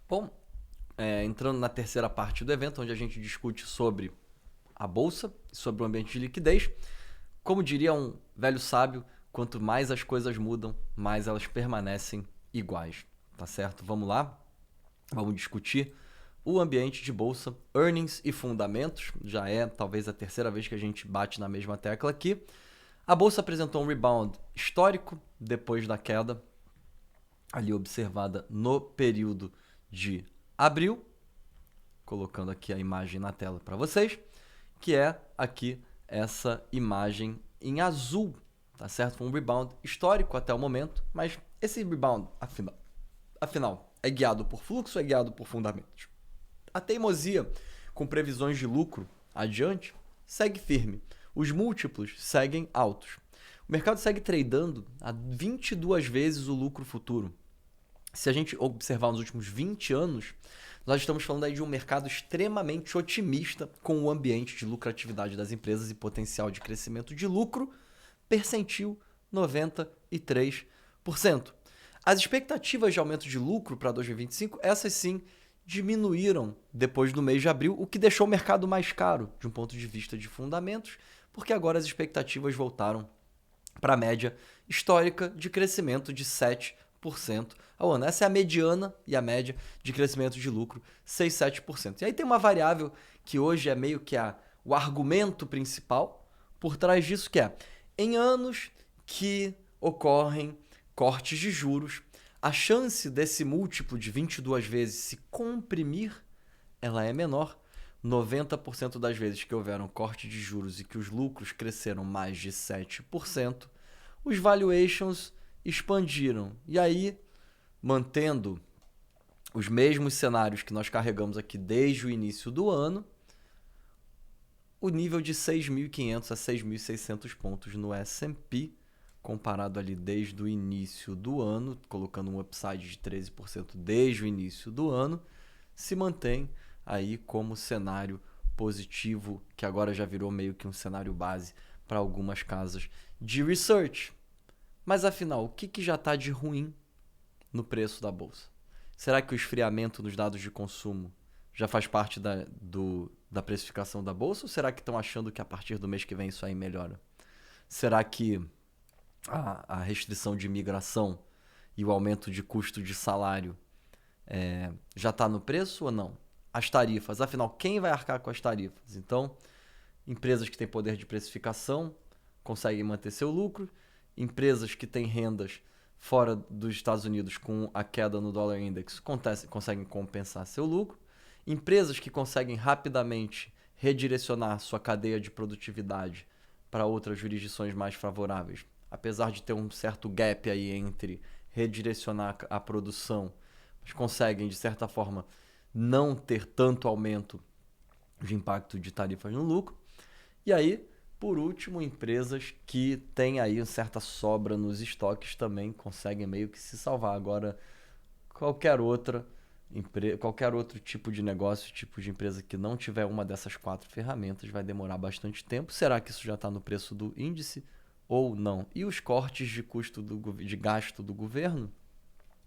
Bom, entrando na terceira parte do evento, onde a gente discute sobre a bolsa, sobre o ambiente de liquidez. Como diria um velho sábio, quanto mais as coisas mudam, mais elas permanecem iguais. Tá certo? Vamos lá? Vamos discutir o ambiente de bolsa, earnings e fundamentos. Já é talvez a terceira vez que a gente bate na mesma tecla aqui. A bolsa apresentou um rebound histórico depois da queda ali observada no período de abril, colocando aqui a imagem na tela para vocês, que é aqui essa imagem em azul, tá certo? Foi um rebound histórico até o momento, mas esse rebound, afinal, é guiado por fluxo, é guiado por fundamentos. A teimosia com previsões de lucro adiante segue firme. Os múltiplos seguem altos. O mercado segue tradando a 22 vezes o lucro futuro. Se a gente observar nos últimos 20 anos, nós estamos falando aí de um mercado extremamente otimista com o ambiente de lucratividade das empresas e potencial de crescimento de lucro, percentil 93%. As expectativas de aumento de lucro para 2025, essas sim diminuíram depois do mês de abril, o que deixou o mercado mais caro de um ponto de vista de fundamentos, porque agora as expectativas voltaram para a média histórica de crescimento de 7% ao ano. Essa é a mediana e a média de crescimento de lucro, 6, 7%. E aí tem uma variável que hoje é meio que o argumento principal por trás disso, que é em anos que ocorrem cortes de juros, a chance desse múltiplo de 22 vezes se comprimir, ela é menor. 90% das vezes que houveram corte de juros e que os lucros cresceram mais de 7%, os valuations expandiram. E aí, mantendo os mesmos cenários que nós carregamos aqui desde o início do ano, o nível de 6.500 a 6.600 pontos no S&P, comparado ali desde o início do ano, colocando um upside de 13% desde o início do ano, se mantém aí como cenário positivo, que agora já virou meio que um cenário base para algumas casas de research. Mas afinal, o que já está de ruim no preço da bolsa? Será que o esfriamento nos dados de consumo já faz parte da precificação da bolsa? Ou será que estão achando que a partir do mês que vem isso aí melhora? Será que a restrição de imigração e o aumento de custo de salário já está no preço ou não? As tarifas, afinal, quem vai arcar com as tarifas? Então, empresas que têm poder de precificação conseguem manter seu lucro, empresas que têm rendas fora dos Estados Unidos com a queda no dólar index conseguem compensar seu lucro, empresas que conseguem rapidamente redirecionar sua cadeia de produtividade para outras jurisdições mais favoráveis, apesar de ter um certo gap aí entre redirecionar a produção, mas conseguem, de certa forma, não ter tanto aumento de impacto de tarifas no lucro. E aí, por último, empresas que têm aí uma certa sobra nos estoques também conseguem meio que se salvar. Agora, qualquer outro tipo de negócio, tipo de empresa que não tiver uma dessas 4 ferramentas vai demorar bastante tempo. Será que isso já está no preço do índice ou não? E os cortes de custo de gasto do governo,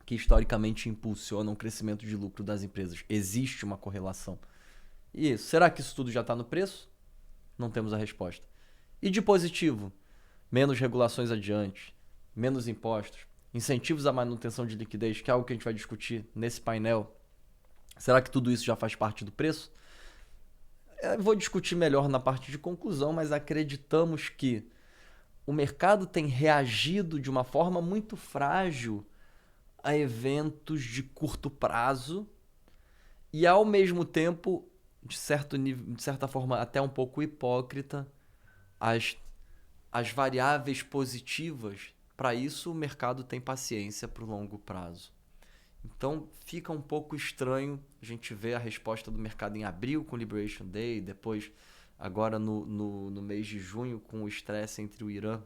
que historicamente impulsionam o crescimento de lucro das empresas. Existe uma correlação. E será que isso tudo já está no preço? Não temos a resposta. E de positivo? Menos regulações adiante, menos impostos, incentivos à manutenção de liquidez, que é algo que a gente vai discutir nesse painel. Será que tudo isso já faz parte do preço? Eu vou discutir melhor na parte de conclusão, mas acreditamos que o mercado tem reagido de uma forma muito frágil a eventos de curto prazo e, ao mesmo tempo, de certa forma, até um pouco hipócrita, as, as variáveis positivas. Para isso, o mercado tem paciência para o longo prazo. Então, fica um pouco estranho a gente ver a resposta do mercado em abril com o Liberation Day, depois, agora no mês de junho, com o estresse entre o Irã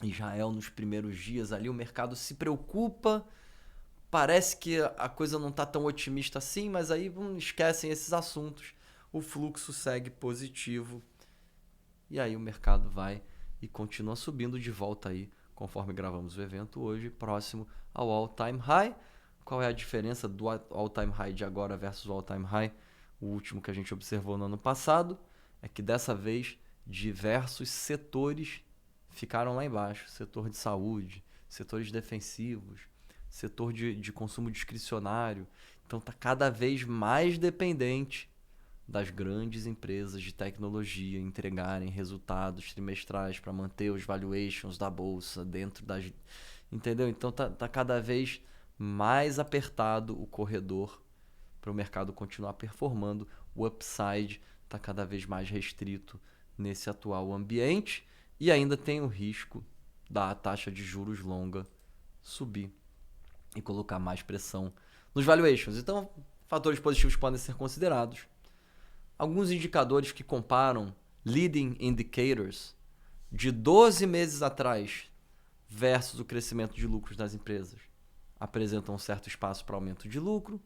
e Israel nos primeiros dias ali, o mercado se preocupa. Parece que a coisa não está tão otimista assim, mas aí esquecem esses assuntos. O fluxo segue positivo. E aí o mercado vai e continua subindo de volta aí, conforme gravamos o evento hoje, próximo ao all-time high. Qual é a diferença do all-time high de agora versus o all-time high? O último que a gente observou no ano passado é que dessa vez diversos setores ficaram lá embaixo. Setor de saúde, setores defensivos, setor de consumo discricionário. Então está cada vez mais dependente das grandes empresas de tecnologia entregarem resultados trimestrais para manter os valuations da bolsa dentro das... Entendeu? Então tá cada vez mais apertado o corredor para o mercado continuar performando. O upside está cada vez mais restrito nesse atual ambiente e ainda tem o risco da taxa de juros longa subir e colocar mais pressão nos valuations. Então, fatores positivos podem ser considerados. Alguns indicadores que comparam leading indicators de 12 meses atrás versus o crescimento de lucros das empresas apresentam um certo espaço para aumento de lucro.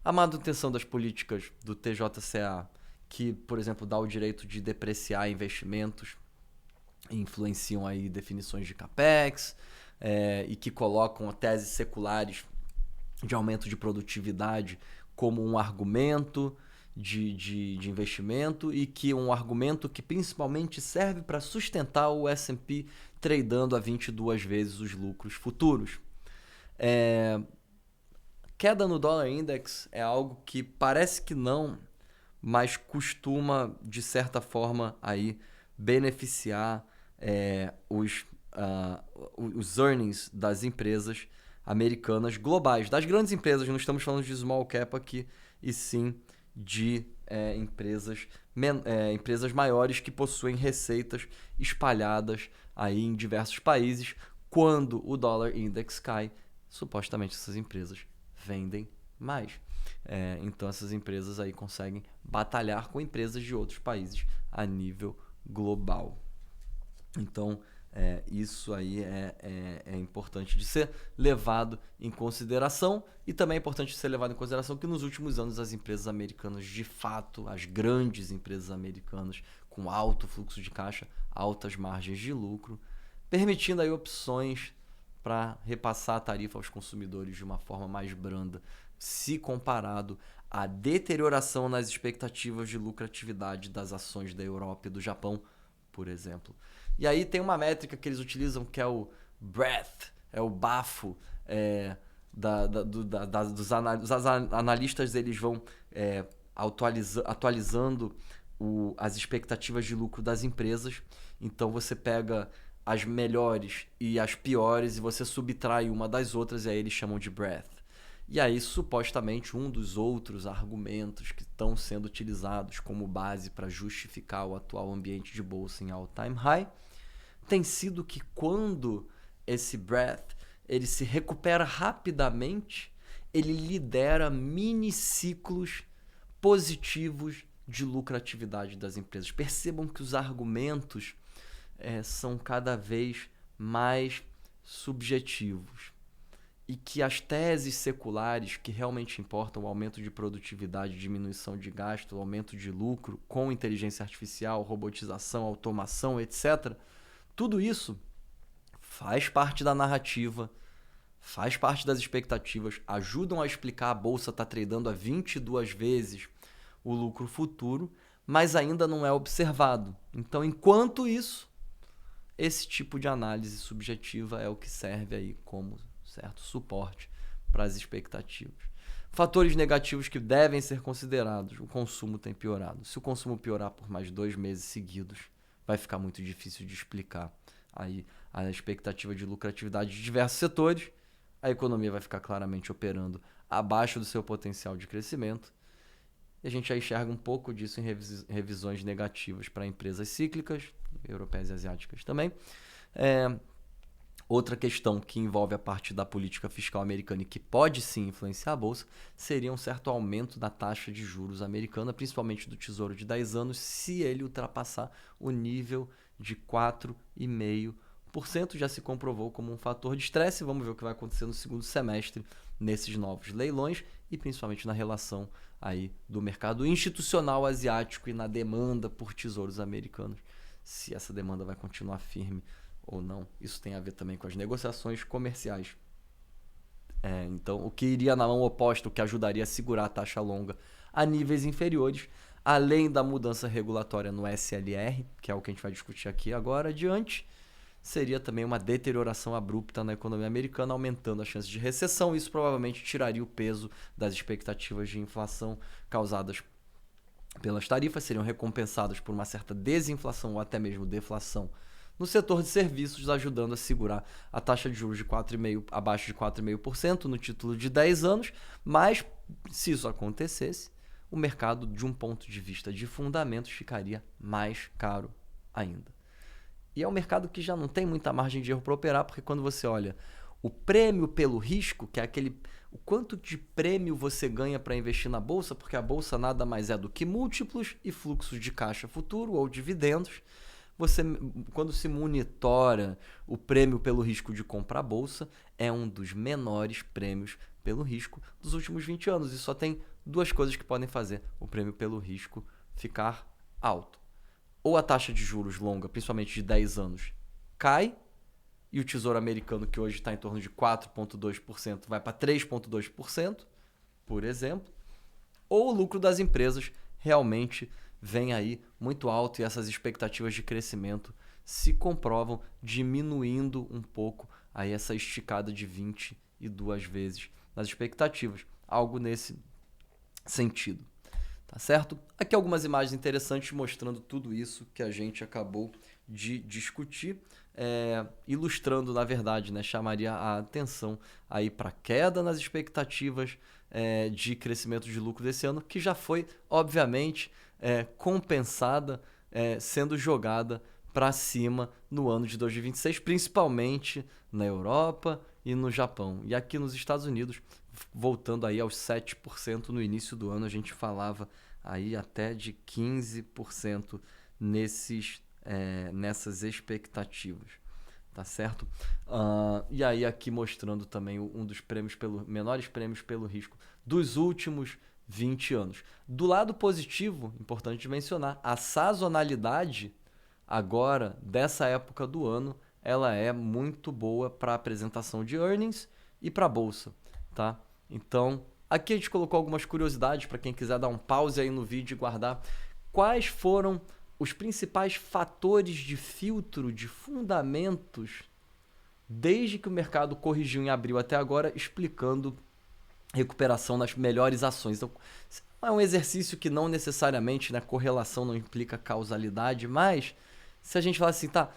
A manutenção das políticas do TJCA, que, por exemplo, dá o direito de depreciar investimentos, influenciam aí definições de capex e que colocam teses seculares de aumento de produtividade como um argumento de investimento e que um argumento que principalmente serve para sustentar o S&P tradando a 22 vezes os lucros futuros. Queda no dólar index é algo que parece que não, mas costuma, de certa forma, aí, beneficiar os earnings das empresas americanas globais, das grandes empresas. Não estamos falando de small cap aqui, e sim de empresas maiores que possuem receitas espalhadas aí em diversos países. Quando o dólar index cai, supostamente essas empresas vendem mais. Então essas empresas aí conseguem batalhar com empresas de outros países a nível global. Então isso aí é importante de ser levado em consideração, e também é importante de ser levado em consideração que nos últimos anos as empresas americanas, de fato, as grandes empresas americanas com alto fluxo de caixa, altas margens de lucro, permitindo aí opções para repassar a tarifa aos consumidores de uma forma mais branda, se comparado à deterioração nas expectativas de lucratividade das ações da Europa e do Japão, por exemplo. E aí tem uma métrica que eles utilizam que é o breadth, é o bafo. Os analistas eles vão atualizando as expectativas de lucro das empresas. Então você pega as melhores e as piores e você subtrai uma das outras, e aí eles chamam de breadth. E aí, supostamente, um dos outros argumentos que estão sendo utilizados como base para justificar o atual ambiente de bolsa em all-time high tem sido que quando esse breadth ele se recupera rapidamente, ele lidera mini ciclos positivos de lucratividade das empresas. Percebam que os argumentos são cada vez mais subjetivos e que as teses seculares que realmente importam, o aumento de produtividade, diminuição de gasto, aumento de lucro com inteligência artificial, robotização, automação, etc., tudo isso faz parte da narrativa, faz parte das expectativas, ajudam a explicar a bolsa estar tradando a 22 vezes o lucro futuro, mas ainda não é observado. Então, enquanto isso, esse tipo de análise subjetiva é o que serve aí como certo suporte para as expectativas. Fatores negativos que devem ser considerados. O consumo tem piorado. Se o consumo piorar por mais 2 meses seguidos, vai ficar muito difícil de explicar aí a expectativa de lucratividade de diversos setores. A economia vai ficar claramente operando abaixo do seu potencial de crescimento. E a gente já enxerga um pouco disso em revisões negativas para empresas cíclicas, europeias e asiáticas também. Outra questão que envolve a parte da política fiscal americana e que pode sim influenciar a bolsa seria um certo aumento da taxa de juros americana, principalmente do Tesouro de 10 anos, se ele ultrapassar o nível de 4,5%. Já se comprovou como um fator de estresse. Vamos ver o que vai acontecer no segundo semestre nesses novos leilões e principalmente na relação aí do mercado institucional asiático e na demanda por tesouros americanos, se essa demanda vai continuar firme ou não. Isso tem a ver também com as negociações comerciais Então, o que iria na mão oposta, o que ajudaria a segurar a taxa longa a níveis inferiores, além da mudança regulatória no SLR, que é o que a gente vai discutir aqui agora adiante, seria também uma deterioração abrupta na economia americana, aumentando a chance de recessão. Isso provavelmente tiraria o peso das expectativas de inflação causadas pelas tarifas, seriam recompensadas por uma certa desinflação ou até mesmo deflação no setor de serviços, ajudando a segurar a taxa de juros de 4,5%, abaixo de 4,5% no título de 10 anos, mas se isso acontecesse, o mercado, de um ponto de vista de fundamentos, ficaria mais caro ainda. E é um mercado que já não tem muita margem de erro para operar, porque quando você olha o prêmio pelo risco, que é o quanto de prêmio você ganha para investir na bolsa, porque a bolsa nada mais é do que múltiplos e fluxos de caixa futuro ou dividendos. Quando se monitora o prêmio pelo risco de comprar a bolsa, é um dos menores prêmios pelo risco dos últimos 20 anos. E só tem duas coisas que podem fazer o prêmio pelo risco ficar alto. Ou a taxa de juros longa, principalmente de 10 anos, cai, e o Tesouro Americano, que hoje está em torno de 4,2%, vai para 3,2%, por exemplo, ou o lucro das empresas realmente vem aí muito alto e essas expectativas de crescimento se comprovam, diminuindo um pouco aí essa esticada de 22 vezes nas expectativas, algo nesse sentido. Tá certo? Aqui algumas imagens interessantes mostrando tudo isso que a gente acabou de discutir, ilustrando, na verdade, né, chamaria a atenção aí para a queda nas expectativas de crescimento de lucro desse ano, que já foi, obviamente, compensada, sendo jogada para cima no ano de 2026, principalmente na Europa e no Japão. E aqui nos Estados Unidos, voltando aí aos 7% no início do ano, a gente falava aí até de 15% nessas expectativas, tá certo? E aí aqui mostrando também um dos menores prêmios pelo risco dos últimos 20 anos. Do lado positivo, importante mencionar, a sazonalidade agora dessa época do ano, ela é muito boa para apresentação de earnings e para a bolsa, tá? Então, aqui a gente colocou algumas curiosidades para quem quiser dar um pause aí no vídeo e guardar. Quais foram os principais fatores de filtro de fundamentos desde que o mercado corrigiu em abril até agora, explicando recuperação nas melhores ações. Então, é um exercício que não necessariamente, né, correlação não implica causalidade, mas se a gente falar assim, tá,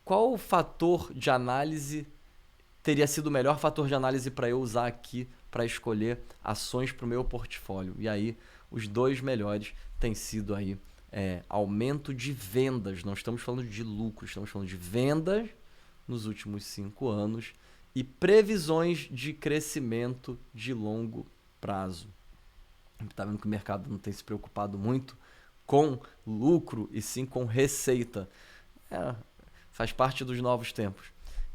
qual fator de análise teria sido o melhor fator de análise para eu usar aqui para escolher ações para o meu portfólio? E aí, os dois melhores têm sido aí aumento de vendas. Não estamos falando de lucro, estamos falando de vendas nos últimos 5 anos e previsões de crescimento de longo prazo. Está vendo que o mercado não tem se preocupado muito com lucro e sim com receita. Faz parte dos novos tempos.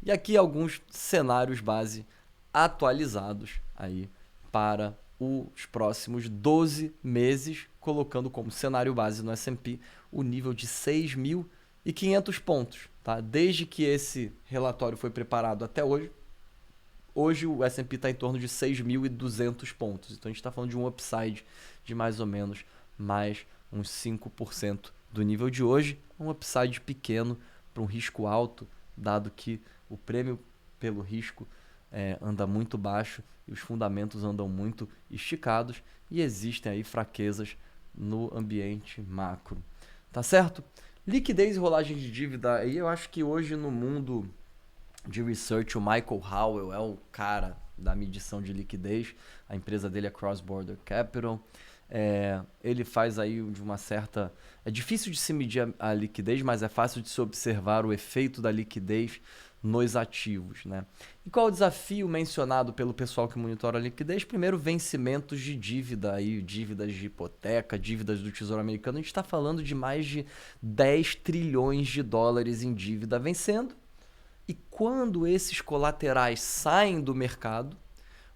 E aqui alguns cenários base atualizados aí para os próximos 12 meses, colocando como cenário base no S&P o nível de 6.500 pontos. Tá? Desde que esse relatório foi preparado até hoje o S&P está em torno de 6.200 pontos. Então a gente está falando de um upside de mais ou menos mais uns 5% do nível de hoje. Um upside pequeno para um risco alto, dado que o prêmio pelo risco anda muito baixo e os fundamentos andam muito esticados e existem aí fraquezas no ambiente macro. Tá certo? Liquidez e rolagem de dívida. Aí eu acho que hoje no mundo de research, o Michael Howell é o cara da medição de liquidez. A empresa dele é Cross Border Capital. Ele faz aí de uma certa... É difícil de se medir a liquidez, mas é fácil de se observar o efeito da liquidez nos ativos, né? E qual é o desafio mencionado pelo pessoal que monitora a liquidez? Primeiro, vencimentos de dívida, aí, dívidas de hipoteca, dívidas do Tesouro Americano. A gente está falando de mais de 10 trilhões de dólares em dívida vencendo. E quando esses colaterais saem do mercado,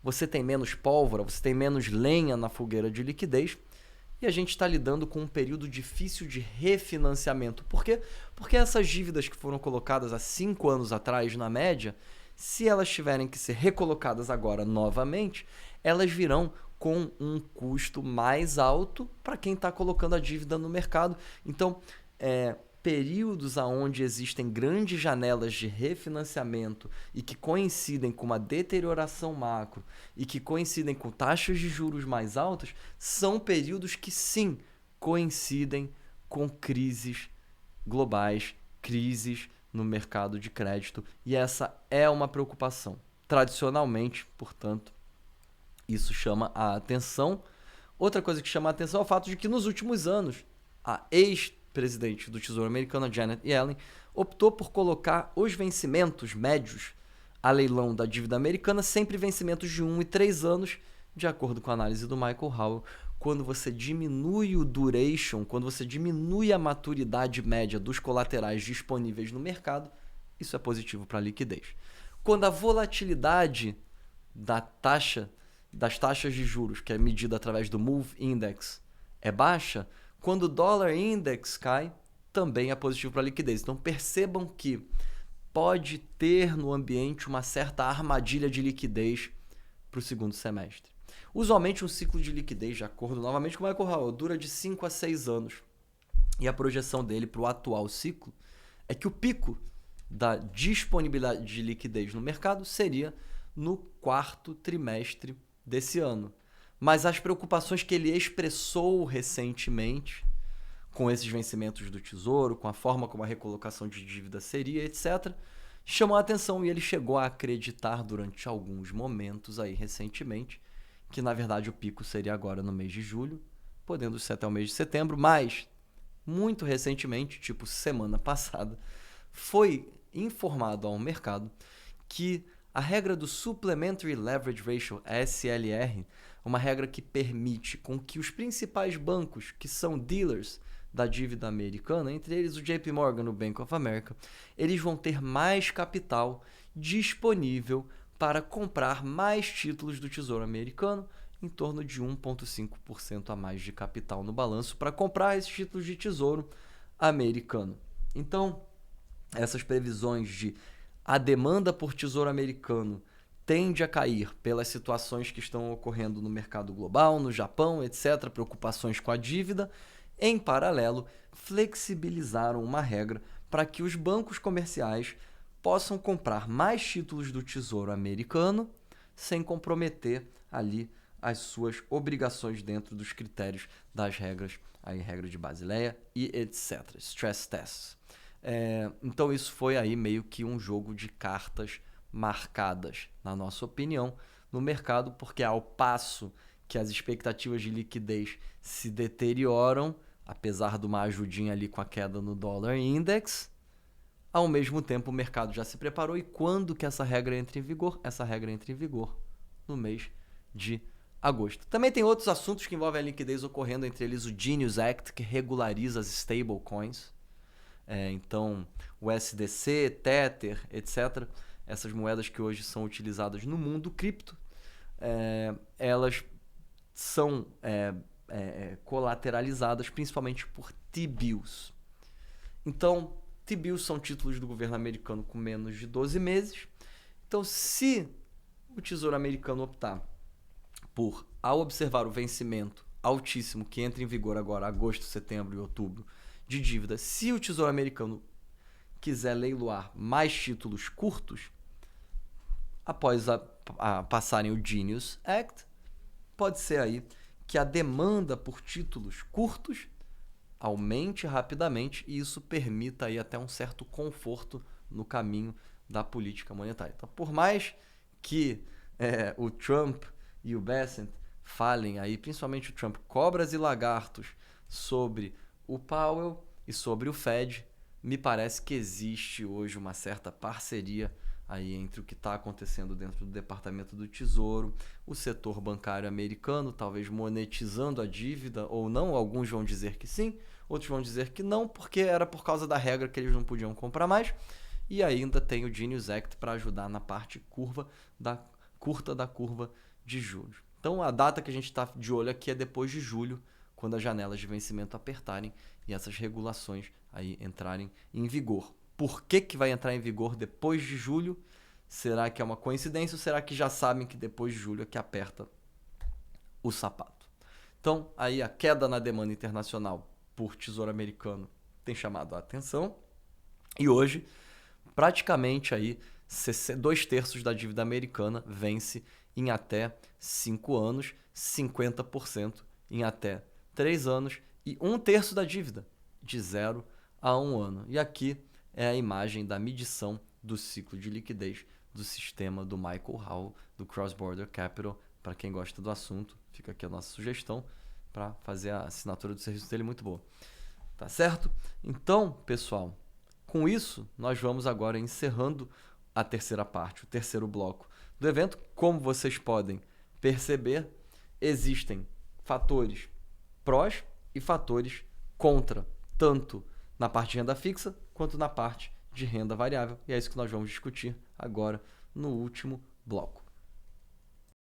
você tem menos pólvora, você tem menos lenha na fogueira de liquidez e a gente está lidando com um período difícil de refinanciamento. Por quê? Porque essas dívidas que foram colocadas há 5 anos atrás, na média, Se elas tiverem que ser recolocadas agora novamente, elas virão com um custo mais alto para quem está colocando a dívida no mercado. Então, períodos onde existem grandes janelas de refinanciamento e que coincidem com uma deterioração macro e que coincidem com taxas de juros mais altas, são períodos que sim coincidem com crises globais, crises no mercado de crédito, e essa é uma preocupação. Tradicionalmente, portanto, isso chama a atenção. Outra coisa que chama a atenção é o fato de que nos últimos anos a ex-presidente do Tesouro Americano, Janet Yellen, optou por colocar os vencimentos médios a leilão da dívida americana, sempre vencimentos de 1 e 3 anos, de acordo com a análise do Michael Howell. Quando você diminui o duration, quando você diminui a maturidade média dos colaterais disponíveis no mercado, isso é positivo para a liquidez. Quando a volatilidade das taxas de juros, que é medida através do Move Index, é baixa, quando o Dollar Index cai, também é positivo para a liquidez. Então percebam que pode ter no ambiente uma certa armadilha de liquidez para o segundo semestre. Usualmente um ciclo de liquidez, de acordo novamente com o Michael Howell, dura de 5 a 6 anos. E a projeção dele para o atual ciclo é que o pico da disponibilidade de liquidez no mercado seria no quarto trimestre desse ano. Mas as preocupações que ele expressou recentemente com esses vencimentos do Tesouro, com a forma como a recolocação de dívida seria, etc., chamou a atenção, e ele chegou a acreditar durante alguns momentos aí recentemente que na verdade o pico seria agora no mês de julho, podendo ser até o mês de setembro, mas muito recentemente, tipo semana passada, foi informado ao mercado que a regra do Supplementary Leverage Ratio, SLR, uma regra que permite com que os principais bancos, que são dealers da dívida americana, entre eles o JP Morgan, o Bank of America, eles vão ter mais capital disponível para comprar mais títulos do Tesouro Americano, em torno de 1,5% a mais de capital no balanço para comprar esses títulos de Tesouro Americano. Então, essas previsões de a demanda por Tesouro Americano tende a cair pelas situações que estão ocorrendo no mercado global, no Japão, etc., preocupações com a dívida, em paralelo, flexibilizaram uma regra para que os bancos comerciais possam comprar mais títulos do Tesouro Americano sem comprometer ali as suas obrigações dentro dos critérios das regras, aí regra de Basileia e etc. Stress tests. Então isso foi aí meio que um jogo de cartas marcadas, na nossa opinião, no mercado, porque ao passo que as expectativas de liquidez se deterioram, apesar de uma ajudinha ali com a queda no Dollar Index, ao mesmo tempo o mercado já se preparou. E quando que essa regra entra em vigor? Essa regra entra em vigor no mês de agosto. Também tem outros assuntos que envolvem a liquidez ocorrendo, entre eles o Genius Act, que regulariza as stablecoins. Então, o SDC, Tether, etc., essas moedas que hoje são utilizadas no mundo cripto, elas são colateralizadas principalmente por T-bills. Então, T-bills são títulos do governo americano com menos de 12 meses. Então, se o Tesouro Americano optar por, ao observar o vencimento altíssimo que entra em vigor agora, agosto, setembro e outubro, de dívida, se o Tesouro Americano quiser leiloar mais títulos curtos, após passarem o Genius Act, pode ser aí que a demanda por títulos curtos aumente rapidamente e isso permita aí até um certo conforto no caminho da política monetária. Então, por mais que o Trump e o Bessent falem aí, principalmente o Trump, cobras e lagartos sobre o Powell e sobre o Fed, me parece que existe hoje uma certa parceria aí entre o que está acontecendo dentro do Departamento do Tesouro, o setor bancário americano, talvez monetizando a dívida ou não. Alguns vão dizer que sim, outros vão dizer que não, porque era por causa da regra que eles não podiam comprar mais. E ainda tem o Genius Act para ajudar na parte curta da curva de juros. Então a data que a gente está de olho aqui é depois de julho, quando as janelas de vencimento apertarem e essas regulações aí entrarem em vigor. Por que vai entrar em vigor depois de julho? Será que é uma coincidência ou será que já sabem que depois de julho é que aperta o sapato? Então, aí a queda na demanda internacional por tesouro americano tem chamado a atenção. E hoje, praticamente aí, 2/3 da dívida americana vence em até 5 anos, 50% em até 3 anos e 1/3 da dívida de 0 a 1 ano. E aqui é a imagem da medição do ciclo de liquidez do sistema do Michael Howell, do Cross Border Capital. Para quem gosta do assunto, fica aqui a nossa sugestão para fazer a assinatura do serviço dele, muito boa. Tá certo? Então, pessoal, com isso, nós vamos agora encerrando a terceira parte, o terceiro bloco do evento. Como vocês podem perceber, existem fatores prós e fatores contra, tanto na parte de renda fixa quanto na parte de renda variável. E é isso que nós vamos discutir agora no último bloco.